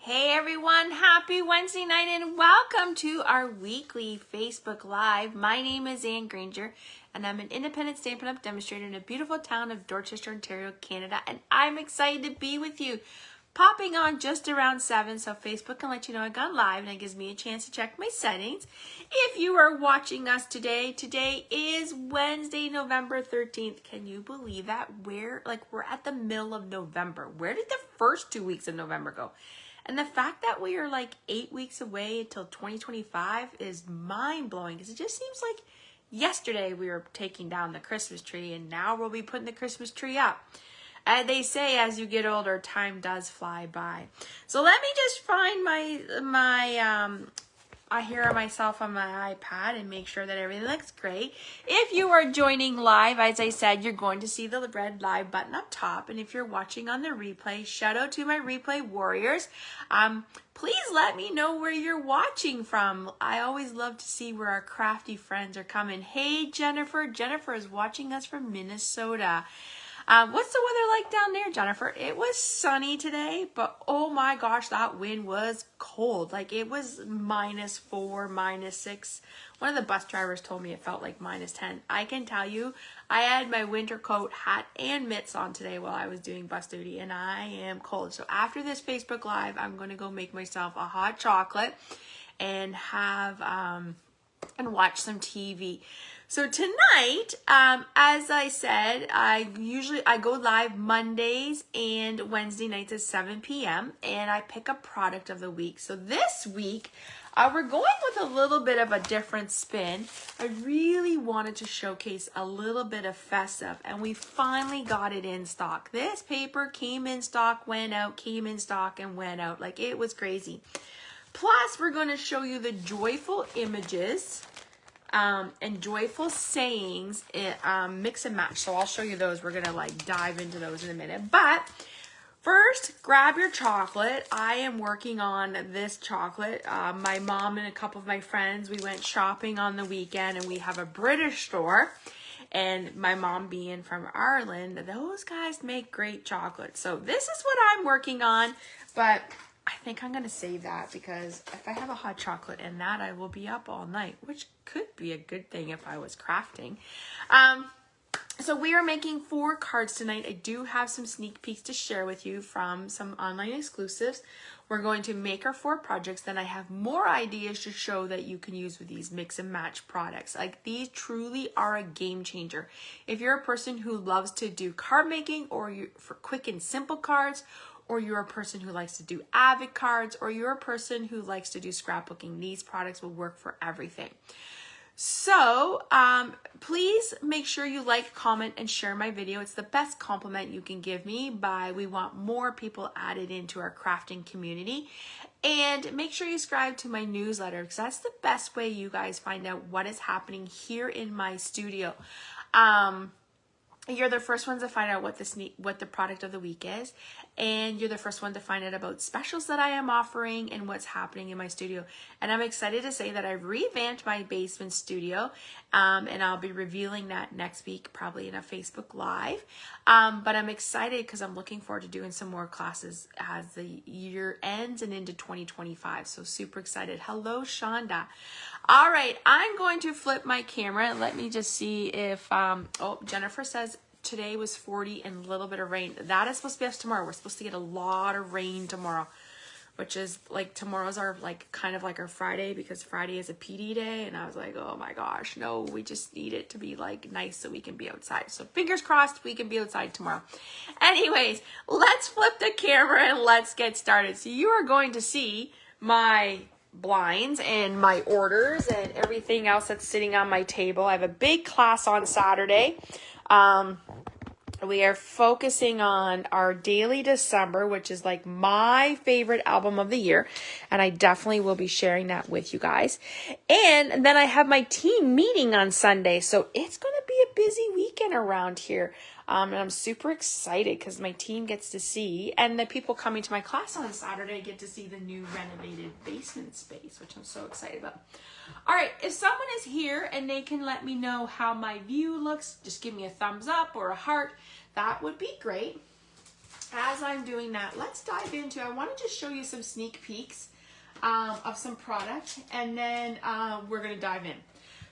Hey everyone, happy Wednesday night and welcome to our weekly Facebook Live. My name is Anne Granger and I'm an independent Stampin' Up! Demonstrator in the beautiful town of Dorchester, Ontario, Canada, and I'm excited to be with you. Popping on just around 7, so Facebook can let you know I got live and it gives me a chance to check my settings. If you are watching us today is Wednesday, November 13th. Can you believe that? We're at the middle of November. Where did the first 2 weeks of November go? And the fact that we are like 8 weeks away until 2025 is mind-blowing because it just seems like yesterday we were taking down the Christmas tree and now we'll be putting the Christmas tree up. And they say as you get older, time does fly by. So let me just find I hear myself on my iPad and make sure that everything looks great. If you are joining live, as I said, you're going to see the red live button up top. And if you're watching on the replay, shout out to my replay warriors. Please let me know where you're watching from. I always love to see where our crafty friends are coming. Hey, Jennifer. Jennifer is watching us from Minnesota. What's the weather like down there, Jennifer? It was sunny today, but oh my gosh, that wind was cold. Like it was -4, -6. One of the bus drivers told me it felt like -10. I can tell you, I had my winter coat, hat, and mitts on today while I was doing bus duty, and I am cold. So after this Facebook Live, I'm going to go make myself a hot chocolate and have, and watch some TV. So tonight, as I said, I go live Mondays and Wednesday nights at 7 p.m. and I pick a product of the week. So this week, we're going with a little bit of a different spin. I really wanted to showcase a little bit of Festive, and we finally got it in stock. This paper came in stock, went out, came in stock, and went out. Like it was crazy. Plus, we're going to show you the joyful images and joyful sayings, mix and match. So I'll show you those. We're going to dive into those in a minute. But first, grab your chocolate. I am working on this chocolate. My mom and a couple of my friends, we went shopping on the weekend and we have a British store. And my mom being from Ireland, those guys make great chocolate. So this is what I'm working on. But I think I'm going to save that because if I have a hot chocolate and that, I will be up all night, which could be a good thing if I was crafting. So we are making 4 cards tonight. I do have some sneak peeks to share with you from some online exclusives. We're going to make our 4 projects. Then I have more ideas to show that you can use with these mix and match products. Like these truly are a game changer. If you're a person who loves to do card making or for quick and simple cards, or you're a person who likes to do avid cards, or you're a person who likes to do scrapbooking, these products will work for everything. So please make sure you like, comment, and share my video. It's the best compliment you can give me. We want more people added into our crafting community. And make sure you subscribe to my newsletter because that's the best way you guys find out what is happening here in my studio. You're the first ones to find out what the product of the week is, and you're the first one to find out about specials that I am offering and what's happening in my studio. And I'm excited to say that I've revamped my basement studio, and I'll be revealing that next week, probably in a Facebook Live. But I'm excited because I'm looking forward to doing some more classes as the year ends and into 2025. So super excited. Hello, Shonda. All right, I'm going to flip my camera. Let me just see if, oh, Jennifer says today was 40 and a little bit of rain. That is supposed to be us tomorrow. We're supposed to get a lot of rain tomorrow, which is tomorrow's our kind of like our Friday because Friday is a PD day. And I was like, oh my gosh, no, we just need it to be nice so we can be outside. So fingers crossed we can be outside tomorrow. Anyways, let's flip the camera and let's get started. So you are going to see my blinds and my orders and everything else that's sitting on my table. I have a big class on Saturday. We are focusing on our Daily December, which is my favorite album of the year. And I definitely will be sharing that with you guys. And then I have my team meeting on Sunday. So it's going to be a busy weekend around here. And I'm super excited because my team gets to see, and the people coming to my class on Saturday get to see the new renovated basement space, which I'm so excited about. All right, if someone is here and they can let me know how my view looks, just give me a thumbs up or a heart. That would be great. as I'm doing that, let's dive into, I want to just show you some sneak peeks of some product, and then we're going to dive in.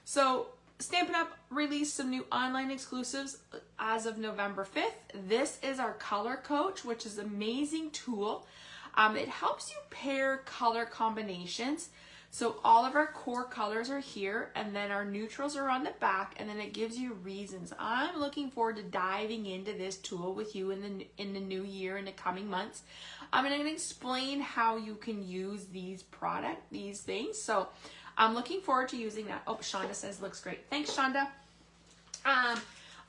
So Stampin' Up! Released some new online exclusives as of November 5th. This is our Color Coach, which is an amazing tool. It helps you pair color combinations. So all of our core colors are here, and then our neutrals are on the back, and then it gives you reasons. I'm looking forward to diving into this tool with you in the new year, in the coming months. I'm going to explain how you can use these things. So I'm looking forward to using that. Oh, Shonda says looks great. Thanks, Shonda.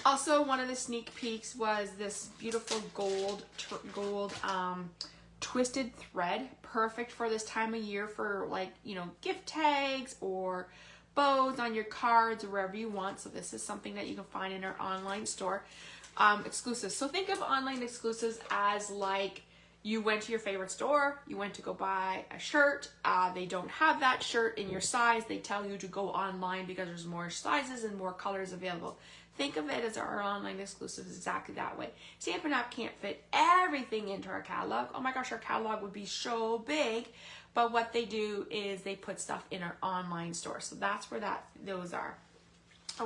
Also, one of the sneak peeks was this beautiful gold twisted thread, perfect for this time of year for, like, you know, gift tags or bows on your cards or wherever you want. So this is something that you can find in our online store. Exclusives. So think of online exclusives as like you went to your favorite store, you went to go buy a shirt, they don't have that shirt in your size, they tell you to go online because there's more sizes and more colors available. Think of it as our online exclusives exactly that way. Stampin' Up! Can't fit everything into our catalog. Oh my gosh, our catalog would be so big. But what they do is they put stuff in our online store. So that's where those are.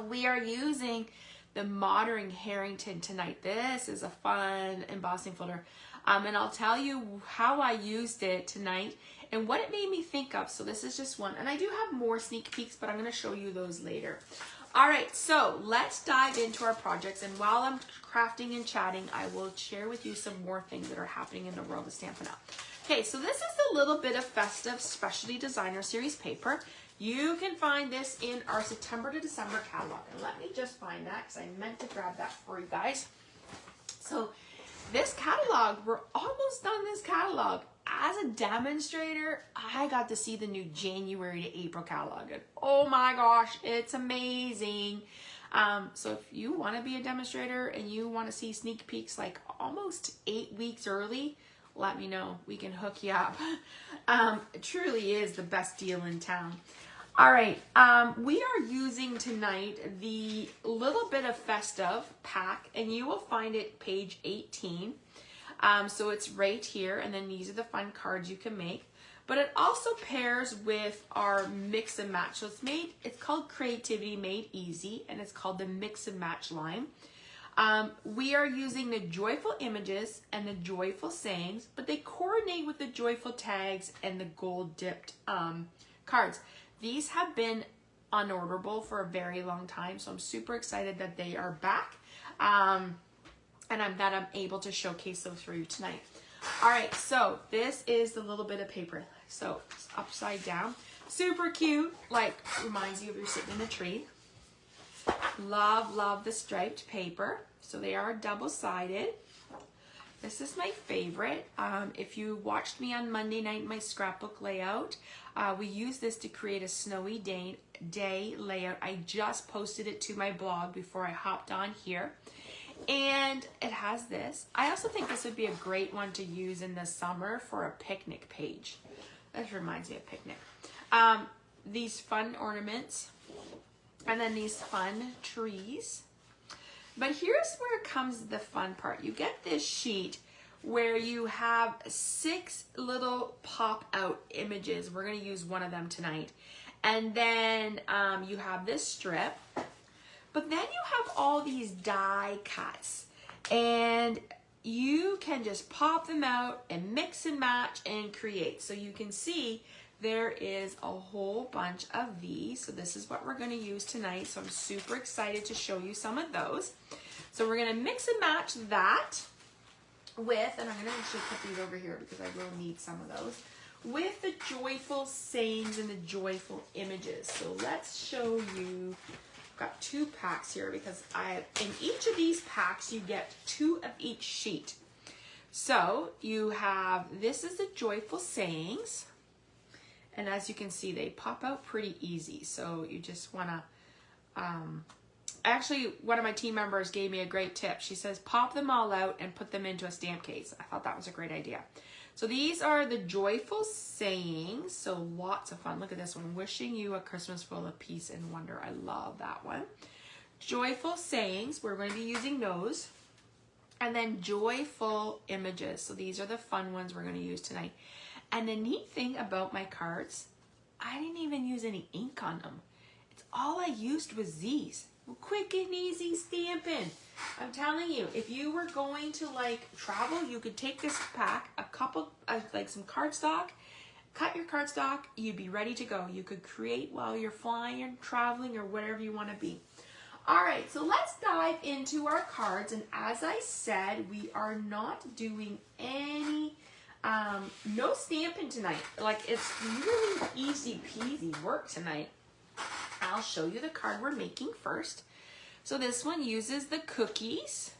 We are using the Modern Harrington tonight. This is a fun embossing folder. And I'll tell you how I used it tonight and what it made me think of. So this is just one. And I do have more sneak peeks, but I'm going to show you those later. All right, so let's dive into our projects, and while I'm crafting and chatting, I will share with you some more things that are happening in the world of Stampin' Up! Okay, so this is a little bit of Festive Specialty Designer Series paper. You can find this in our September to December catalog. And let me just find that because I meant to grab that for you guys. So this catalog, we're almost done this catalog. As a demonstrator, I got to see the new January to April catalog, and oh my gosh, it's amazing. So if you want to be a demonstrator and you want to see sneak peeks like almost 8 weeks early, let me know. We can hook you up. It truly is the best deal in town. All right, we are using tonight the Little Bit of Festive pack, and you will find it page 18. So it's right here, and then these are the fun cards you can make. But it also pairs with our mix and match. So it's called Creativity Made Easy, and it's called the Mix and Match line. We are using the joyful images and the joyful sayings, but they coordinate with the joyful tags and the gold dipped cards. These have been unorderable for a very long time, so I'm super excited that they are back. And that I'm able to showcase those for you tonight. All right, so this is the little bit of paper. So it's upside down. Super cute, like reminds you of you're sitting in a tree. Love, love the striped paper. So they are double-sided. This is my favorite. If you watched me on Monday night, my scrapbook layout, we used this to create a snowy day layout. I just posted it to my blog before I hopped on here. And it has this. I also think this would be a great one to use in the summer for a picnic page. This reminds me of picnic. These fun ornaments, and then these fun trees. But here's where comes the fun part. You get this sheet where you have 6 little pop-out images. We're going to use one of them tonight. And then you have this strip. But then you have all these die cuts, and you can just pop them out and mix and match and create. So you can see there is a whole bunch of these. So this is what we're going to use tonight. So I'm super excited to show you some of those. So we're going to mix and match that with, and I'm going to actually put these over here because I will need some of those, with the joyful sayings and the joyful images. So let's show you. Got 2 packs here because in each of these packs you get 2 of each sheet. So you have, this is the joyful sayings, and as you can see they pop out pretty easy. So you just want to actually, one of my team members gave me a great tip. She says pop them all out and put them into a stamp case. I thought that was a great idea. So these are the joyful sayings. So lots of fun. Look at this one. Wishing you a Christmas full of peace and wonder. I love that one. Joyful sayings. We're going to be using those. And then joyful images. So these are the fun ones we're going to use tonight. And the neat thing about my cards, I didn't even use any ink on them. It's all I used was these. Quick and easy stamping. I'm telling you, if you were going to like travel, you could take this pack, a couple of like some cardstock, cut your cardstock, you'd be ready to go. You could create while you're flying or traveling or whatever you want to be. All right, so let's dive into our cards. And as I said, we are not doing any, no stamping tonight. Like, it's really easy peasy work tonight. I'll show you the card we're making first. So this one uses the cookies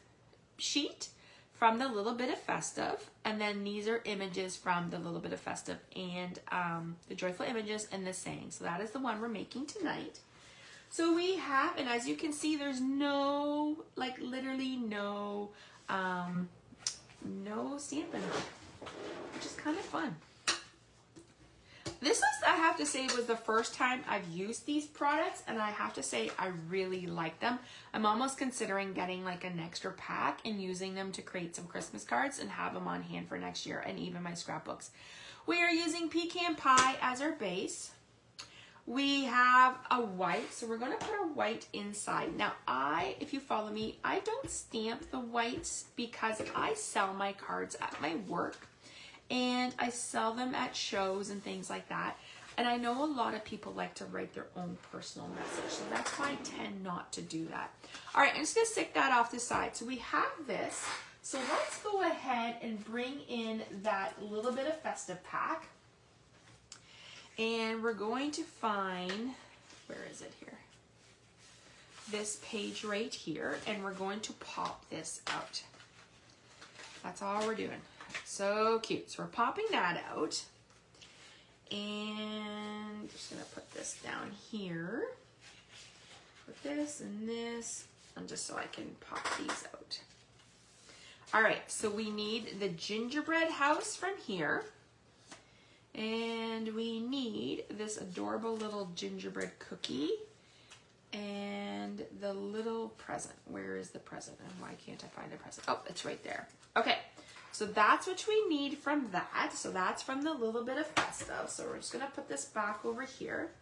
sheet from the Little Bit of Festive. And then these are images from the Little Bit of Festive and the joyful images and the saying. So that is the one we're making tonight. So we have, and as you can see, there's no, like literally no, no stamping, which is kind of fun. This was, I have to say, was the first time I've used these products, and I have to say I really like them. I'm almost considering getting like an extra pack and using them to create some Christmas cards and have them on hand for next year, and even my scrapbooks. We are using pecan pie as our base. We have a white, so we're going to put a white inside. Now, if you follow me, I don't stamp the whites because I sell my cards at my work, and I sell them at shows and things like that. And I know a lot of people like to write their own personal message, so that's why I tend not to do that. All right, I'm just going to stick that off the side. So we have this. So let's go ahead and bring in that Little Bit of Festive pack. And we're going to find, where is it here? This page right here, and we're going to pop this out. That's all we're doing. So cute. So we're popping that out. And just gonna put this down here. Put this and this, and just so I can pop these out. All right, so we need the gingerbread house from here. And we need this adorable little gingerbread cookie and the little present. Where is the present? And why can't I find the present? Oh, it's right there. Okay, so that's what we need from that. So that's from the Little Bit of Festive. So we're just gonna put this back over here.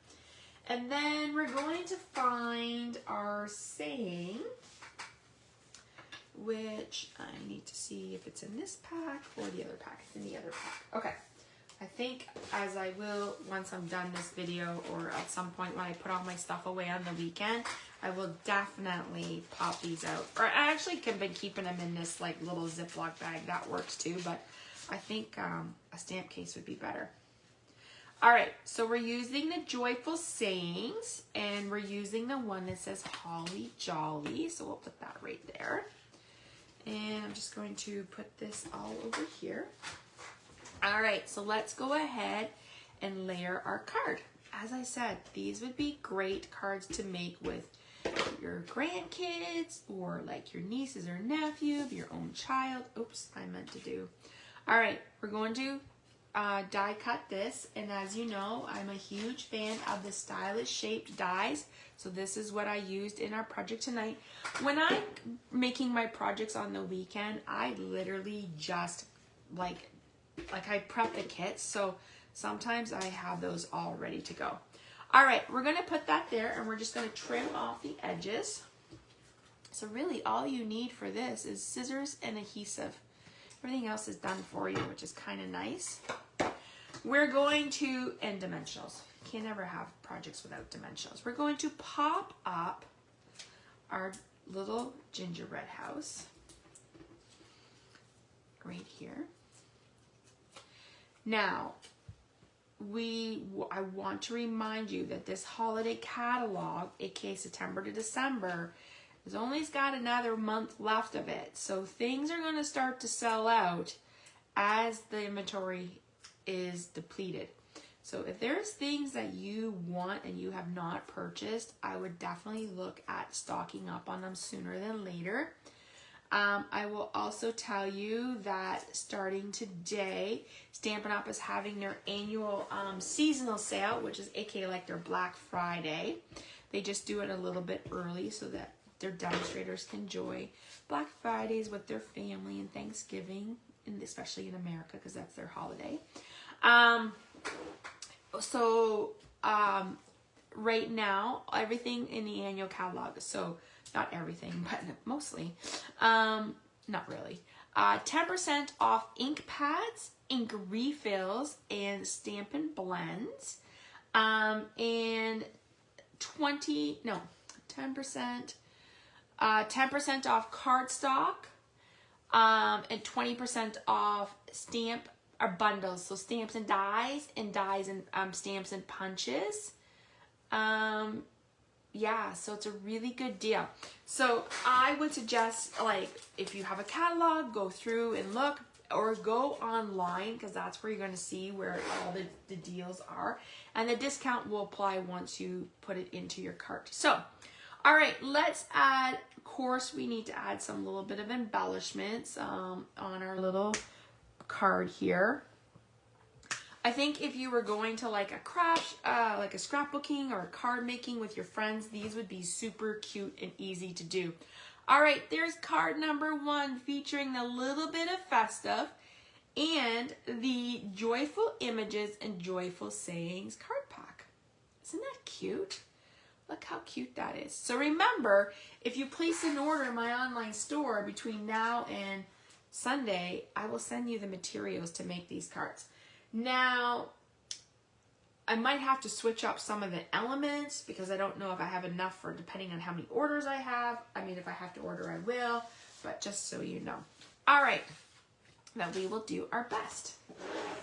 And then we're going to find our saying, which I need to see if it's in this pack or the other pack. It's in the other pack. Okay. I think as I will, once I'm done this video, or at some point when I put all my stuff away on the weekend, I will definitely pop these out. Or I actually have been keeping them in this like little Ziploc bag. That works too, but I think a stamp case would be better. All right, so we're using the joyful sayings, and we're using the one that says Holly Jolly. So we'll put that right there. And I'm just going to put this all over here. All right, so let's go ahead and layer our card. As I said, these would be great cards to make with your grandkids or like your nieces or nephew, your own child. Oops, I meant to do. All right, we're going to die cut this. And as you know, I'm a huge fan of the stylish shaped dies. So this is what I used in our project tonight. When I'm making my projects on the weekend, I literally just like I prep the kits, so sometimes I have those all ready to go. All right, we're going to put that there, and we're just going to trim off the edges. So really all you need for this is scissors and adhesive. Everything else is done for you, which is kind of nice. We're going to, and dimensionals. You can't ever have projects without dimensionals. We're going to pop up our little gingerbread house right here. Now, I want to remind you that this holiday catalog, aka September to December, has only got another month left of it. So things are going to start to sell out as the inventory is depleted. So if there's things that you want and you have not purchased, I would definitely look at stocking up on them sooner than later. I will also tell you that starting today, Stampin' Up! Is having their annual seasonal sale, which is aka like their Black Friday. They just do it a little bit early so that their demonstrators can enjoy Black Fridays with their family and Thanksgiving, and especially in America because that's their holiday. Right now, everything in the annual catalog, so not everything, but mostly, not really, 10% off ink pads, ink refills, and Stampin' Blends, and 10% off cardstock, and 20% off stamp or bundles, so stamps and dies and stamps and punches. Yeah, so it's a really good deal. So I would suggest, like, if you have a catalog, go through and look, or go online, because that's where you're going to see where all the deals are. And the discount will apply once you put it into your cart. So, all right, let's add, of course, we need to add some little bit of embellishments on our little card here. I think if you were going to like a craft, like a scrapbooking or a card making with your friends, these would be super cute and easy to do. All right, there's card number 1 featuring a little bit of Festive and the Joyful Images and Joyful Sayings card pack. Isn't that cute? Look how cute that is. So remember, if you place an order in my online store between now and Sunday, I will send you the materials to make these cards. Now, I might have to switch up some of the elements because I don't know if I have enough for, depending on how many orders I have. I mean, if I have to order, I will, but just so you know. All right, now we will do our best.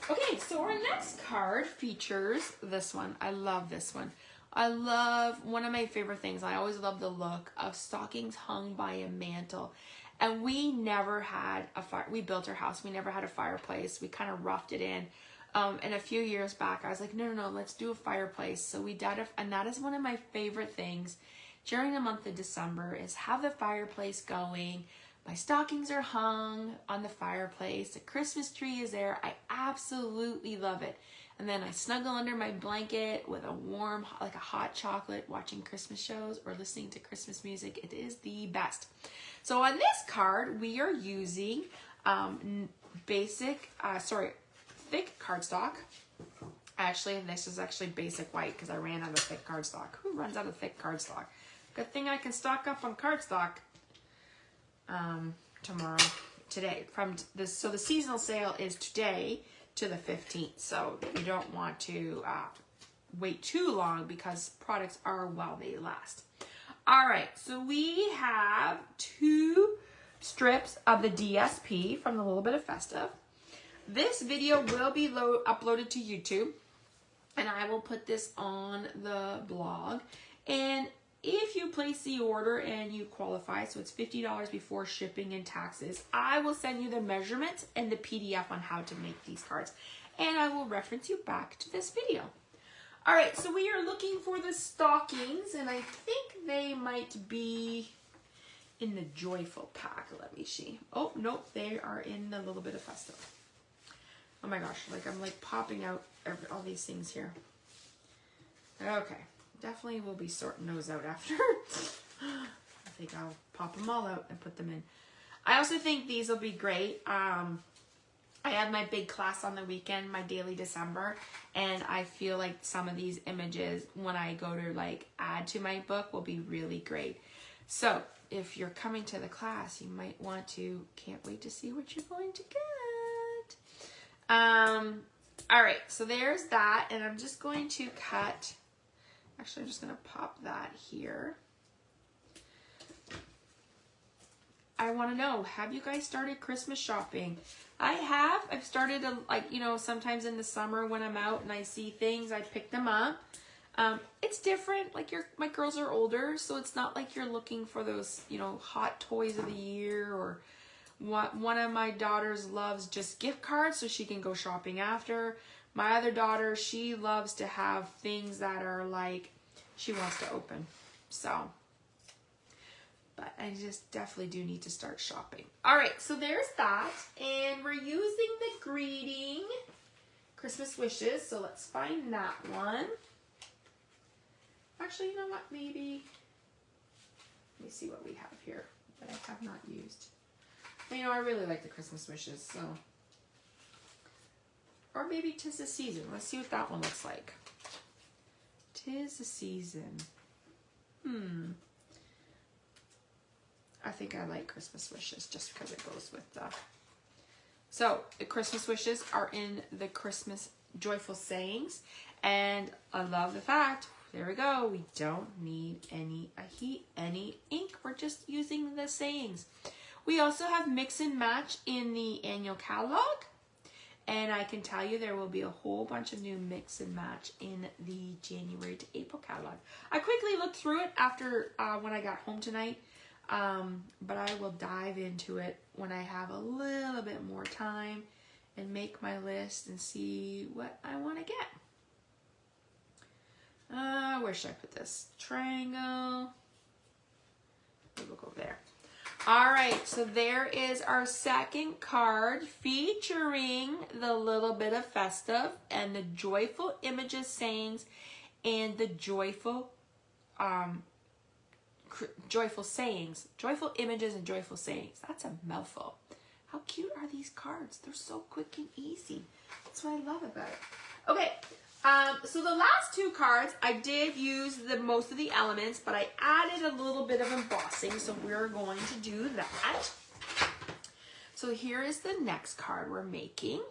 Okay, so our next card features this one. I love this one. I love, one of my favorite things, I always love the look of stockings hung by a mantle. And we never had a fire, we built our house, we never had a fireplace. We kind of roughed it in. And a few years back, I was like, no, let's do a fireplace. So we did, and that is one of my favorite things during the month of December, is have the fireplace going. My stockings are hung on the fireplace. The Christmas tree is there. I absolutely love it. And then I snuggle under my blanket with a warm, like a hot chocolate, watching Christmas shows or listening to Christmas music. It is the best. So on this card, we are using thick cardstock. Actually, this is actually basic white because I ran out of thick cardstock. Who runs out of thick cardstock? Good thing I can stock up on cardstock today. So the seasonal sale is today to the 15th. So you don't want to wait too long because products are while they last. All right, so we have 2 strips of the DSP from the Little Bit of Festive. This video will be uploaded to YouTube, and I will put this on the blog. And if you place the order and you qualify, so it's $50 before shipping and taxes, I will send you the measurements and the PDF on how to make these cards. And I will reference you back to this video. All right, so we are looking for the stockings, and I think they might be in the Joyful pack. Let me see. Oh, nope, they are in the Little Bit of Festive. Oh my gosh, like I'm like popping out all these things here. Okay, definitely will be sorting those out after. I think I'll pop them all out and put them in. I also think these will be great. I had my big class on the weekend, my daily December, and I feel like some of these images, when I go to like add to my book, will be really great. So if you're coming to the class, you might want to, can't wait to see what you're going to get. All right, so there's that, and I'm just going to cut, actually I'm just going to pop that here. I want to know, have you guys started Christmas shopping? I have. I've started, like, you know, sometimes in the summer when I'm out and I see things, I pick them up. It's different. Like, my girls are older, so it's not like you're looking for those, you know, hot toys of the year. Or one of my daughters loves just gift cards so she can go shopping after. My other daughter, she loves to have things that are like she wants to open. So, but I just definitely do need to start shopping. All right, so there's that. And we're using the greeting Christmas wishes. So let's find that one. Actually, you know what? Maybe Let me see what we have here that I have not used. You know, I really like the Christmas wishes, so. Or maybe 'Tis the Season. Let's see what that one looks like. 'Tis the Season. I think I like Christmas wishes just because it goes with the... So, the Christmas wishes are in the Christmas joyful sayings. And I love the fact, there we go, we don't need any ink. We're just using the sayings. We also have mix and match in the annual catalog. And I can tell you there will be a whole bunch of new mix and match in the January to April catalog. I quickly looked through it after when I got home tonight. But I will dive into it when I have a little bit more time and make my list and see what I want to get. Where should I put this? Triangle. We'll go there. All right, so there is our second card featuring the little bit of festive and the joyful images, sayings, and the joyful sayings, joyful images and joyful sayings. That's a mouthful. How cute are these cards? They're so quick and easy. That's what I love about it. Okay, so the last two cards, I did use most of the elements, but I added a little bit of embossing, so we're going to do that. So here is the next card we're making.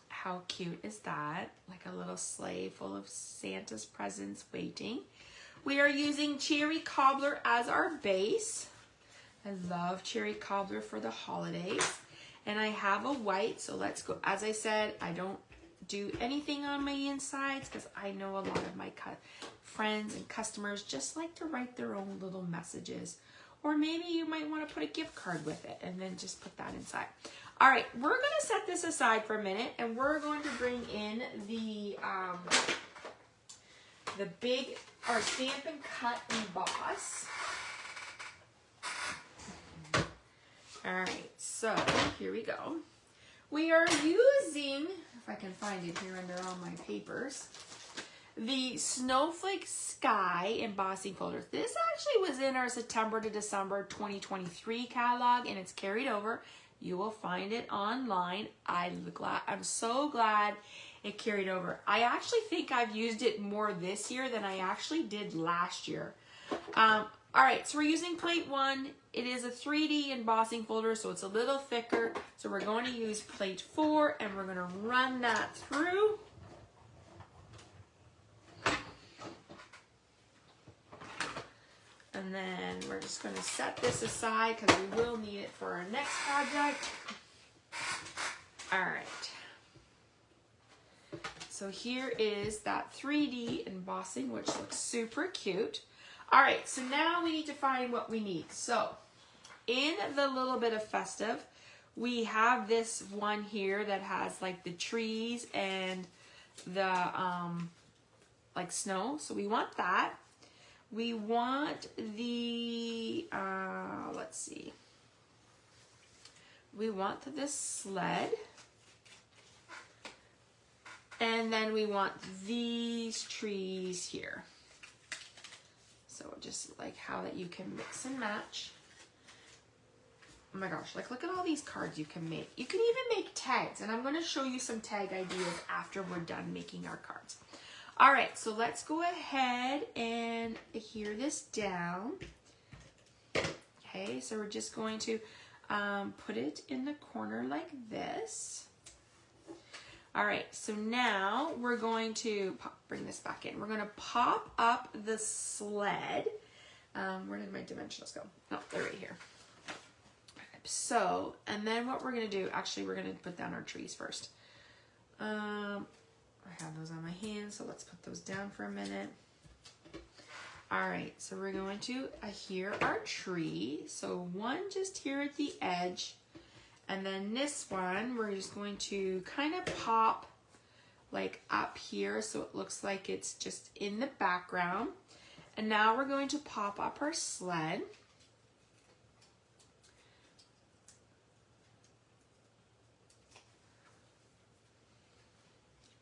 How cute is that? Like a little sleigh full of Santa's presents waiting. We are using cherry cobbler as our base. I love cherry cobbler for the holidays. And I have a white, so let's go. As I said, I don't do anything on my insides because I know a lot of my friends and customers just like to write their own little messages. Or maybe you might want to put a gift card with it and then just put that inside. All right, we're going to set this aside for a minute and we're going to bring in the big, our Stamp and Cut Emboss. All right, so here we go. We are using, if I can find it here under all my papers, the Snowflake Sky embossing folder. This actually was in our September to December 2023 catalog and it's carried over. You will find it online. I'm so glad it carried over. I actually think I've used it more this year than I actually did last year. All right, so we're using plate 1. It is a 3D embossing folder, so it's a little thicker. So we're going to use plate 4, and we're going to run that through. And then we're just going to set this aside because we will need it for our next project. All right. So here is that 3D embossing, which looks super cute. All right, so now we need to find what we need. So in the little bit of festive, we have this one here that has like the trees and the like snow. So we want that. We want the, let's see. We want this sled. And then we want these trees here. So just like how that you can mix and match. Oh my gosh, like look at all these cards you can make. You can even make tags, and I'm going to show you some tag ideas after we're done making our cards. All right, so let's go ahead and adhere this down. Okay, so we're just going to put it in the corner like this. All right, so now we're going to bring this back in. We're going to pop up the sled. Where did my dimensionals go? Oh, they're right here. So, and then what we're going to do, actually, we're going to put down our trees first. I have those on my hands, so let's put those down for a minute. All right, so we're going to adhere our tree. So one just here at the edge. And then this one, we're just going to kind of pop like up here so it looks like it's just in the background. And now we're going to pop up our sled.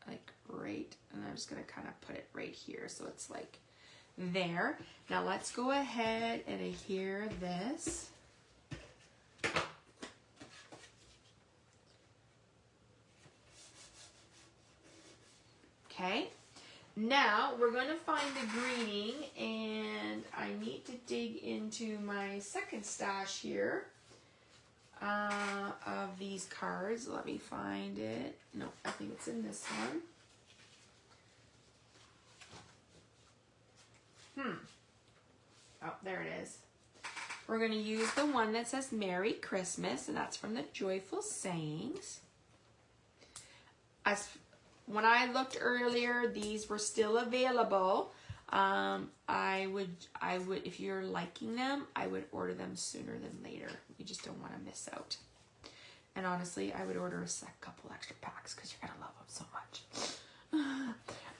Like right, and I'm just gonna kind of put it right here so it's like there. Now let's go ahead and adhere this. Okay, now we're going to find the greeting, and I need to dig into my second stash here of these cards. Let me find it. No, I think it's in this one. Oh, there it is. We're going to use the one that says Merry Christmas, and that's from the Joyful Sayings. When I looked earlier, these were still available. I would, if you're liking them, I would order them sooner than later. You just don't want to miss out. And honestly, I would order a couple extra packs because you're going to love them so much.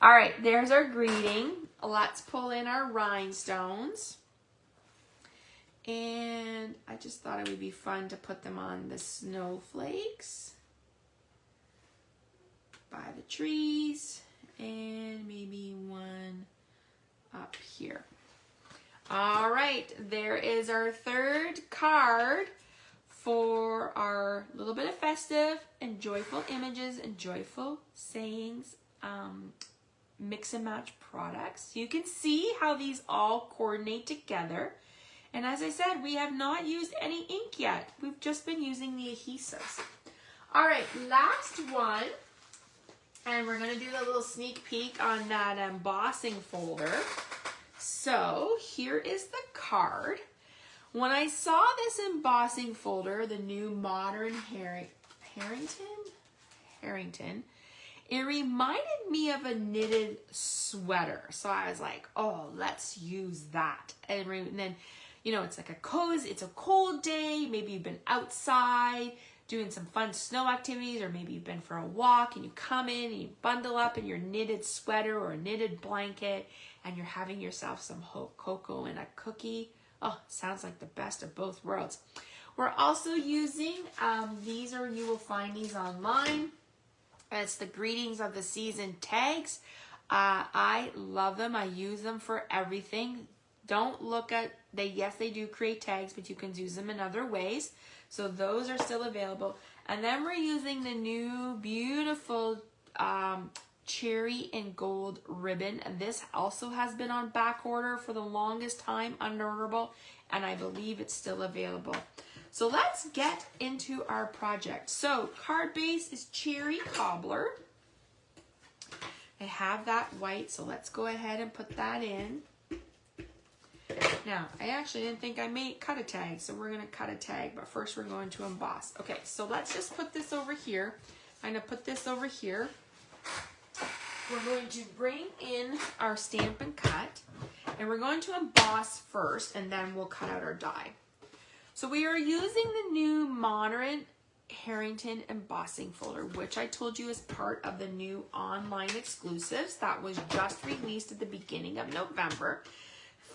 All right, there's our greeting. Let's pull in our rhinestones. And I just thought it would be fun to put them on the snowflakes by the trees, and maybe one up here. All right, there is our third card for our little bit of festive and joyful images and joyful sayings mix and match products. You can see how these all coordinate together. And as I said, we have not used any ink yet. We've just been using the adhesives. All right, last one. And we're going to do a little sneak peek on that embossing folder. So here is the card. When I saw this embossing folder, the new modern Harrington, it reminded me of a knitted sweater. So I was like, oh, let's use that. And then, you know, it's like a cozy, it's a cold day. Maybe you've been outside doing some fun snow activities, or maybe you've been for a walk and you come in and you bundle up in your knitted sweater or a knitted blanket and you're having yourself some hot cocoa and a cookie. Oh, sounds like the best of both worlds. We're also using, you will find these online. It's the Greetings of the Season tags. I love them. I use them for everything. Don't look at, yes, they do create tags, but you can use them in other ways. So those are still available. And then we're using the new beautiful cherry and gold ribbon. And this also has been on back order for the longest time, unorderable. And I believe it's still available. So let's get into our project. So card base is Cherry Cobbler. I have that white, so let's go ahead and put that in. Now, I actually didn't think I cut a tag, so we're going to cut a tag, but first we're going to emboss. Okay, so let's just put this over here. I'm going to put this over here. We're going to bring in our Stamp and Cut, and we're going to emboss first, and then we'll cut out our die. So we are using the new modern Harrington embossing folder, which I told you is part of the new online exclusives that was just released at the beginning of November.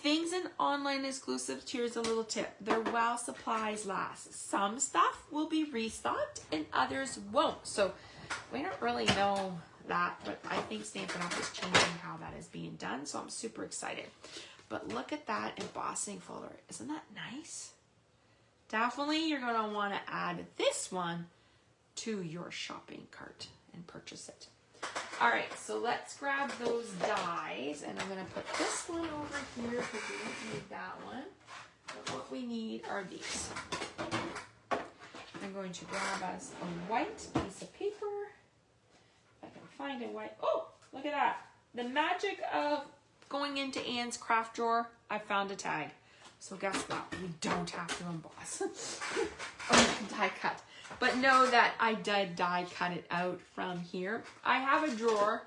Things in online exclusives, here's a little tip. They're while supplies last. Some stuff will be restocked and others won't. So we don't really know that, but I think Stampin' Up! Is changing how that is being done. So I'm super excited. But look at that embossing folder. Isn't that nice? Definitely you're going to want to add this one to your shopping cart and purchase it. All right, so let's grab those dies, and I'm going to put this one over here because we don't need that one. But what we need are these. I'm going to grab us a white piece of paper. If I can find a white. Oh, look at that. The magic of going into Anne's craft drawer, I found a tag. So guess what? We don't have to emboss or die cut. But know that I did die cut it out from here. I have a drawer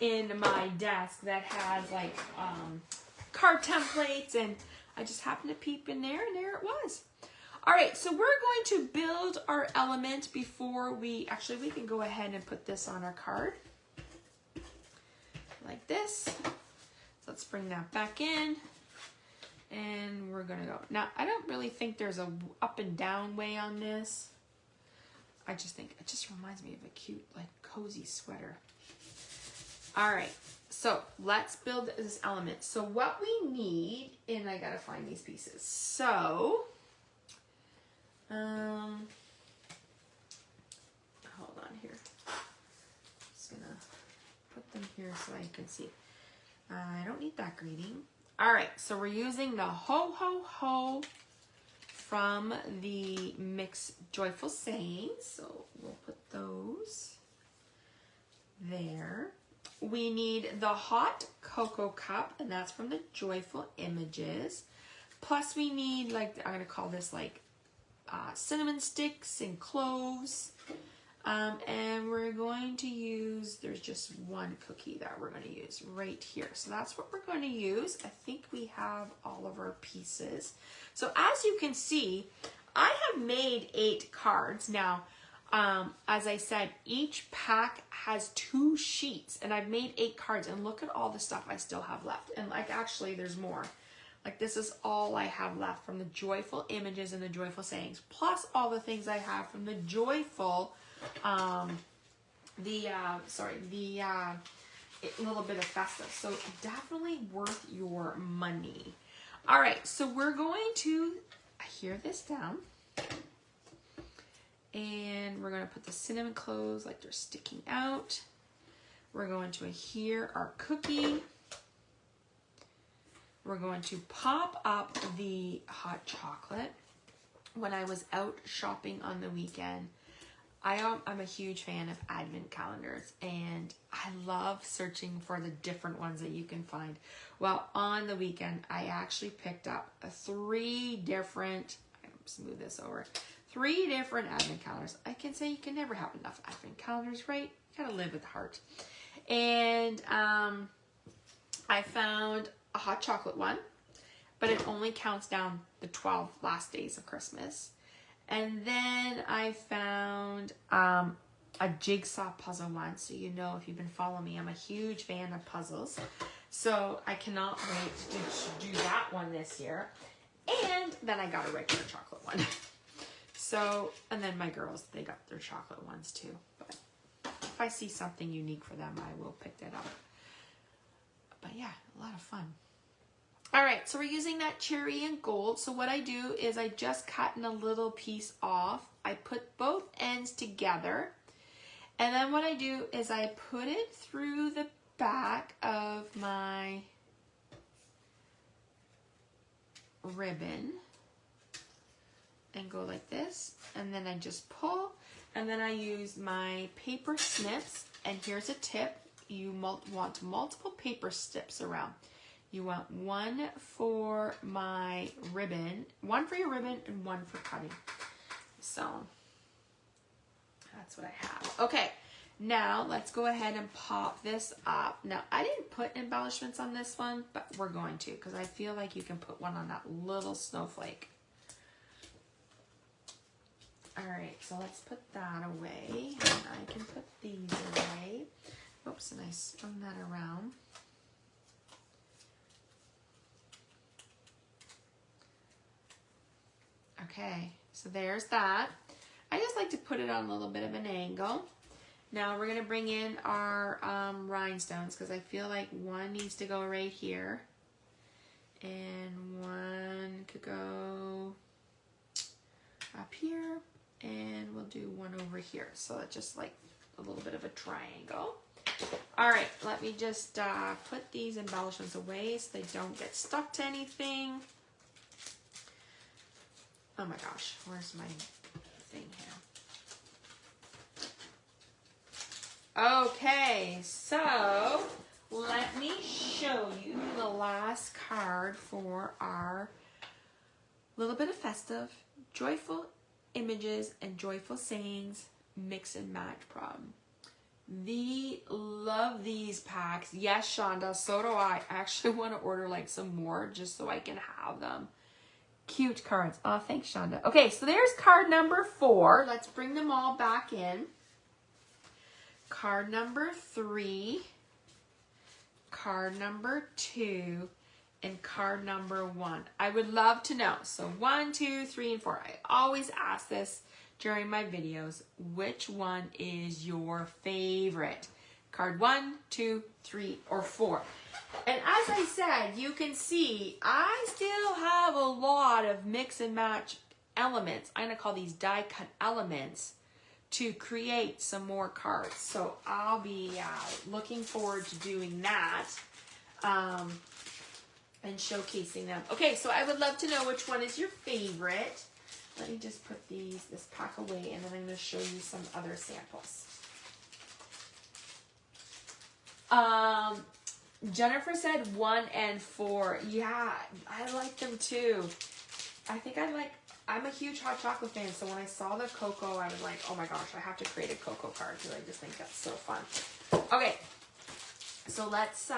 in my desk that has like card templates, and I just happened to peep in there, and there it was. All right, so we're going to build our element before we can go ahead and put this on our card like this. So let's bring that back in. And we're gonna go. Now, I don't really think there's a up and down way on this. I just think it just reminds me of a cute, like, cozy sweater. All right, so let's build this element. So what we need, and I gotta find these pieces. So, hold on here. Just gonna put them here so I can see. I don't need that greeting. All right, so we're using the Ho Ho Ho from the Mix Joyful Sayings. So we'll put those there. We need the Hot Cocoa Cup, and that's from the Joyful Images. Plus we need, like, I'm gonna call this like cinnamon sticks and cloves. And we're going to use, there's just one cookie that we're going to use right here. So that's what we're going to use. I think we have all of our pieces. So as you can see, I have made 8 cards. Now, as I said, each pack has 2 sheets, and I've made 8 cards, and look at all the stuff I still have left. And like, actually there's more. Like, this is all I have left from the Joyful Images and the Joyful Sayings, plus all the things I have from the Joyful little bit of Festive. So definitely worth your money. All right, so we're going to adhere this down, and we're going to put the cinnamon cloves like they're sticking out. We're going to adhere our cookie. We're going to pop up the hot chocolate. When I was out shopping on the weekend, I'm a huge fan of advent calendars, and I love searching for the different ones that you can find. Well, on the weekend, I actually picked up 3 different, smooth this over, 3 different advent calendars. I can say you can never have enough advent calendars, right? You gotta live with the heart. And I found a hot chocolate one, but it only counts down the 12 last days of Christmas. And then I found a jigsaw puzzle one. So you know, if you've been following me, I'm a huge fan of puzzles. So I cannot wait to do that one this year. And then I got a regular chocolate one. So, and then my girls, they got their chocolate ones too. But if I see something unique for them, I will pick that up. But yeah, a lot of fun. All right, so we're using that cherry and gold. So what I do is I just cut a little piece off. I put both ends together. And then what I do is I put it through the back of my ribbon and go like this. And then I just pull, and then I use my paper snips. And here's a tip. You want multiple paper snips around. You want one for my ribbon, one for your ribbon, and one for cutting. So that's what I have. Okay, now let's go ahead and pop this up. Now, I didn't put embellishments on this one, but we're going to, because I feel like you can put one on that little snowflake. All right, so let's put that away. And I can put these away. Oops, and I spun that around. Okay, so there's that. I just like to put it on a little bit of an angle. Now we're going to bring in our rhinestones, because I feel like one needs to go right here. And one could go up here. And we'll do one over here. So it's just like a little bit of a triangle. All right, let me just put these embellishments away so they don't get stuck to anything. Oh my gosh, where's my thing here? Okay, so let me show you the last card for our little bit of Festive, Joyful Images and Joyful Sayings Mix and Match problem. Love these packs. Yes, Shonda, so do I. I actually want to order like some more just so I can have them. Cute cards. Oh, thanks, Shonda. Okay, so there's card number 4. Let's bring them all back in. Card number 3, card number 2, and card number 1. I would love to know. So 1, 2, 3, and 4. I always ask this during my videos. Which one is your favorite? card 1, 2, 3, or 4. And as I said, you can see I still have a lot of mix and match elements. I'm going to call these die cut elements to create some more cards. So I'll be looking forward to doing that and showcasing them. Okay, so I would love to know which one is your favorite. Let me just put this pack away, and then I'm going to show you some other samples. Jennifer said 1 and 4. Yeah, I like them too. I think I'm a huge hot chocolate fan, so when I saw the cocoa, I was like, oh my gosh, I have to create a cocoa card because I just think that's so fun. Okay, so let's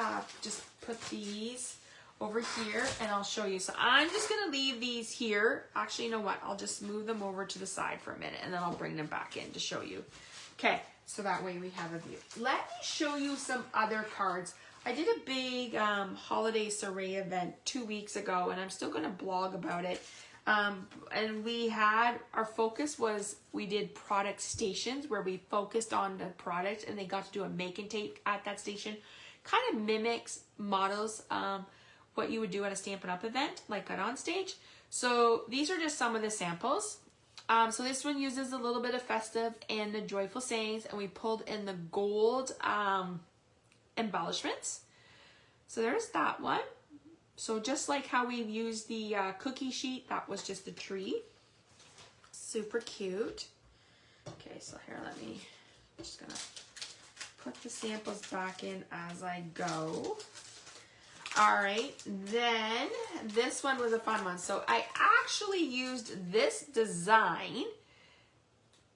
just put these over here and I'll show you. So I'm just going to leave these here. Actually, you know what? I'll just move them over to the side for a minute and then I'll bring them back in to show you. Okay, so that way we have a view. Let me show you some other cards. I did a big holiday soiree event 2 weeks ago, and I'm still going to blog about it. And we had, our focus was, we did product stations where we focused on the product, and they got to do a make and take at that station. Kind of mimics models, what you would do at a Stampin' Up event, like at on stage. So these are just some of the samples. So this one uses a little bit of Festive and the Joyful Sayings, and we pulled in the gold embellishments. So there's that one. So just like how we used the cookie sheet, that was just a tree. Super cute. Okay, so here, I'm just gonna put the samples back in as I go. All right, then this one was a fun one. So I actually used this design.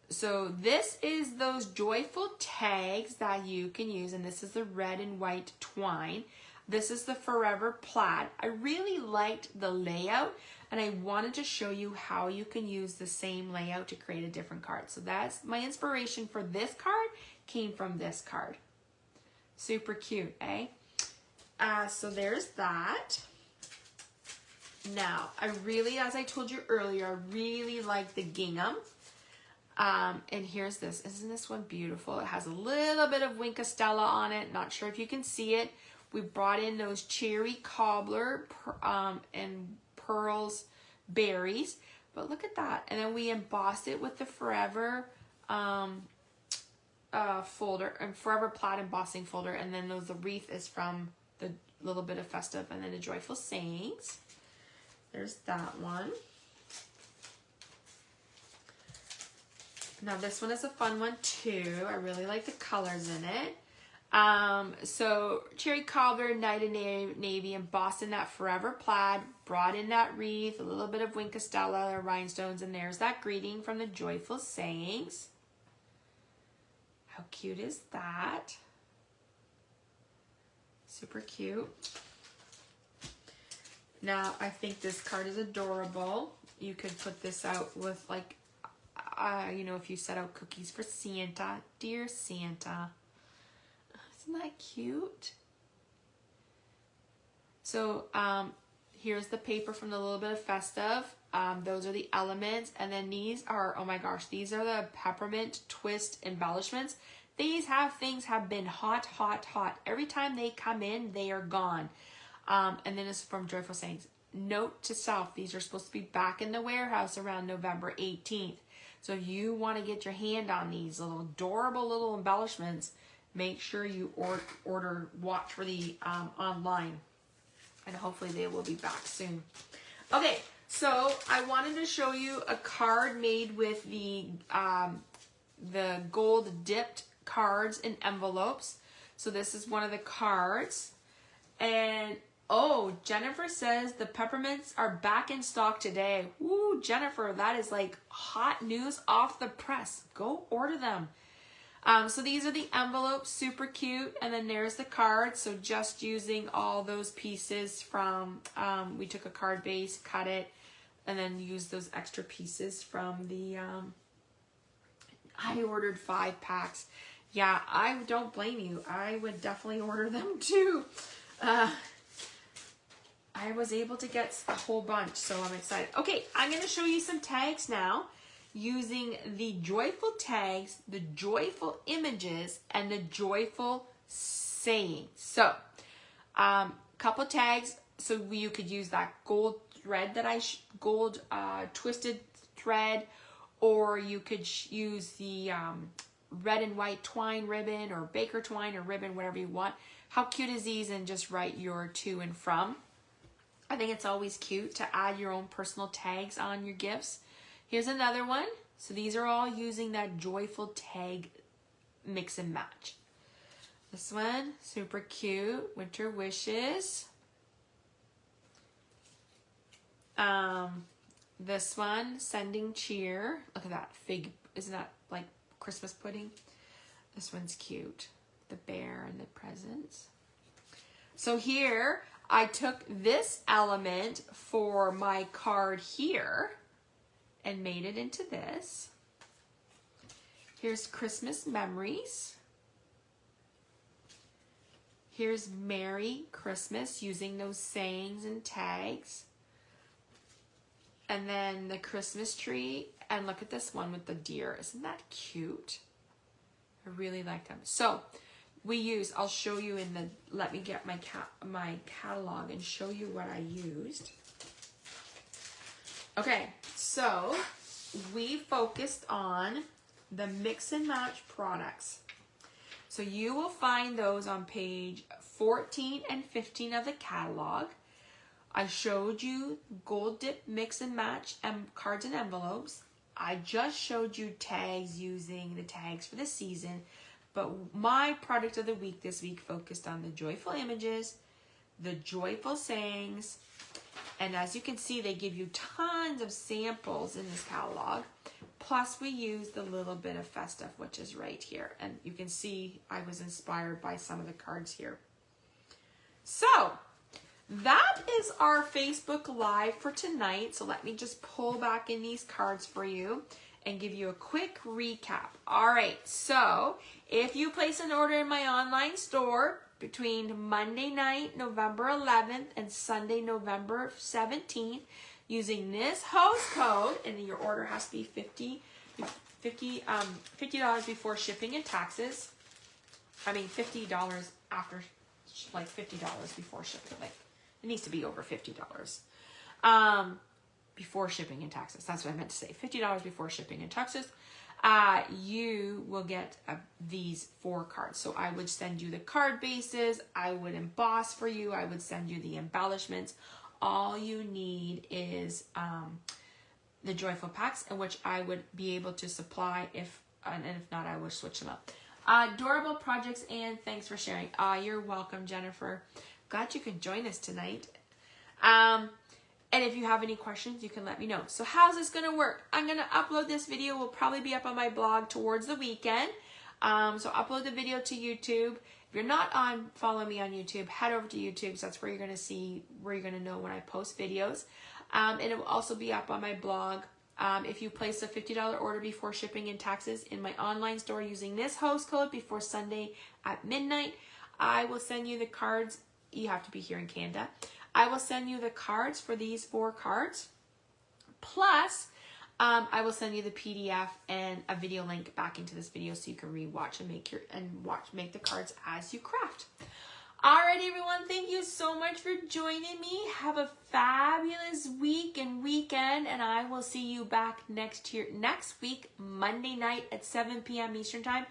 So this is those joyful tags that you can use, and this is the red and white twine. This is the Forever Plaid. I really liked the layout, and I wanted to show you how you can use the same layout to create a different card. So that's my inspiration for this card, came from this card. Super cute, eh? So there's that. Now, I really, as I told you earlier, I really like the gingham. And here's this. Isn't this one beautiful? It has a little bit of Wink of Stella on it. Not sure if you can see it. We brought in those cherry cobbler and pearls berries. But look at that. And then we embossed it with the Forever folder and Forever Plaid embossing folder. And then the wreath is from the little bit of Festive and then the Joyful Sayings. There's that one. Now this one is a fun one too. I really like the colors in it. So cherry cobbler, night and navy, embossed in that Forever Plaid, brought in that wreath, a little bit of Wink of Stella or rhinestones, and there's that greeting from the Joyful Sayings. How cute is that? Super cute. Now I think this card is adorable. You could put this out with like, you know, if you set out cookies for Santa. Dear Santa. Isn't that cute? So here's the paper from the little bit of Festive. Those are the elements. And then these are, oh my gosh, these are the peppermint twist embellishments. These things have been hot, hot, hot. Every time they come in, they are gone. And then it's from Joyful Sayings. Note to self, these are supposed to be back in the warehouse around November 18th. So if you want to get your hand on these little adorable little embellishments, make sure you watch for the online, and hopefully they will be back soon. Okay, so I wanted to show you a card made with the gold dipped cards in envelopes. So this is one of the cards, and oh, Jennifer says the peppermints are back in stock today. Woo, Jennifer, that is like hot news off the press. Go order them. So these are the envelopes, super cute, and then there's the card. So just using all those pieces from, we took a card base, cut it, and then used those extra pieces from the, I ordered 5 packs. Yeah, I don't blame you. I would definitely order them too. I was able to get a whole bunch, so I'm excited. Okay, I'm going to show you some tags now. using the joyful tags, the joyful images, and the joyful sayings. So, couple tags, so you could use that gold thread that gold twisted thread, or you could use the red and white twine ribbon or baker twine or ribbon, whatever you want. How cute is these? And just write your to and from. I think it's always cute to add your own personal tags on your gifts. Here's another one. So these are all using that joyful tag mix and match. This one, super cute, winter wishes. This one, sending cheer. Look at that fig, isn't that like Christmas pudding? This one's cute, the bear and the presents. So here, I took this element for my card here and made it into this. Here's Christmas memories. Here's Merry Christmas, using those sayings and tags. And then the Christmas tree. And look at this one with the deer. Isn't that cute? I really like them. So we use, I'll show you in the, let me get my catalog and show you what I used. Okay, so we focused on the mix and match products. So you will find those on page 14 and 15 of the catalog. I showed you gold dip mix and match and cards and envelopes. I just showed you tags using the tags for the season, but my product of the week this week focused on the joyful images, the joyful sayings, and as you can see, they give you tons of samples in this catalog. Plus we used a little bit of Festive, which is right here. And you can see I was inspired by some of the cards here. So that is our Facebook Live for tonight. So let me just pull back in these cards for you and give you a quick recap. All right, so if you place an order in my online store between Monday night, November 11th, and Sunday, November 17th, using this host code, and your order has to be $50 before shipping and taxes. I mean, $50 after, like $50 before shipping. Like, it needs to be over $50 before shipping and taxes. That's what I meant to say. $50 before shipping and taxes. You will get these 4 cards. So I would send you the card bases. I would emboss for you. I would send you the embellishments. All you need is the joyful packs, in which I would be able to supply and if not, I would switch them up. Adorable projects, and thanks for sharing. You're welcome, Jennifer. Glad you could join us tonight. And if you have any questions, you can let me know. So how's this going to work? I'm going to upload this video. Will probably be up on my blog towards the weekend. So upload the video to YouTube. If you're not following me on YouTube, head over to YouTube. So that's where you're going to see, where you're going to know when I post videos. And it will also be up on my blog. If you place a $50 order before shipping and taxes in my online store using this host code before Sunday at midnight, I will send you the cards. You have to be here in Canada. I will send you the cards for these 4 cards. Plus, I will send you the PDF and a video link back into this video so you can rewatch and make the cards as you craft. Alright, everyone, thank you so much for joining me. Have a fabulous week and weekend, and I will see you back next week, Monday night at 7 p.m. Eastern Time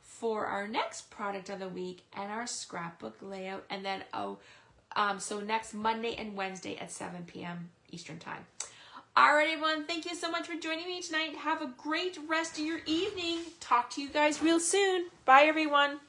for our next product of the week and our scrapbook layout, and then so next Monday and Wednesday at 7 p.m. Eastern Time. All right, everyone. Thank you so much for joining me tonight. Have a great rest of your evening. Talk to you guys real soon. Bye, everyone.